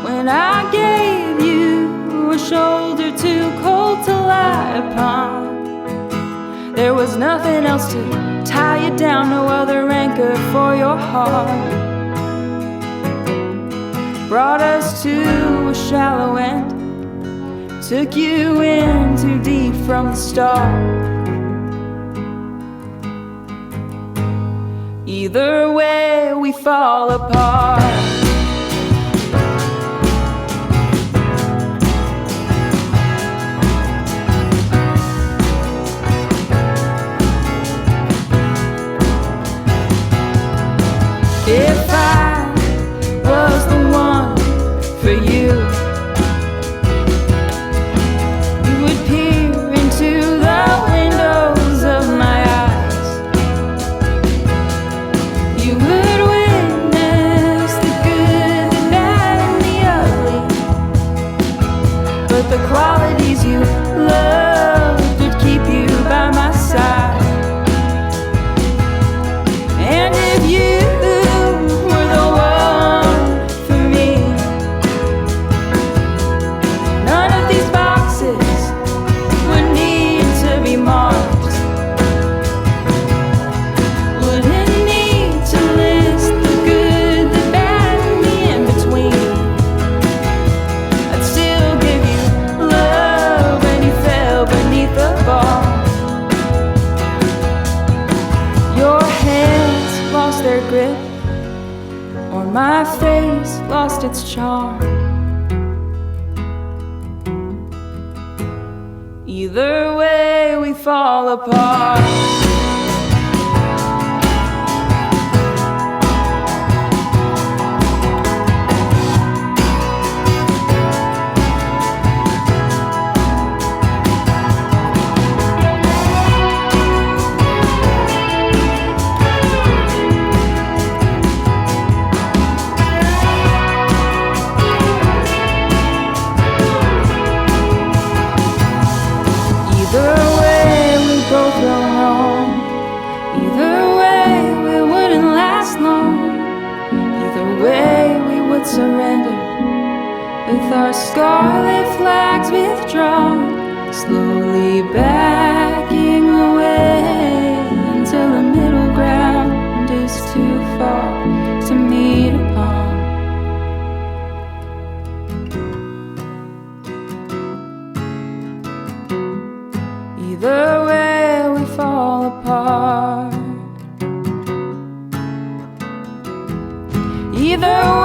When I gave you a shoulder too cold to lie upon, there was nothing else to tie you down, no other anchor for your heart. Brought us to a shallow end, took you in too deep from the start. Either way, we fall apart. If I was the one for you, you would peer into the windows of my eyes. You would witness the good, the bad, and the ugly. But the qualities you loved would keep you by my side. And if you were the one for me, none of these boxes would need to be marked. Wouldn't need to list the good, the bad, and the in-between. I'd still give you love when you fell beneath the ball. Your hands lost their grip, or my face lost its charm. Either way, we fall apart. Either way, we both don't know surrender, with our scarlet flags withdrawn, slowly backing away until the middle ground is too far to meet upon. Either way we fall apart. Either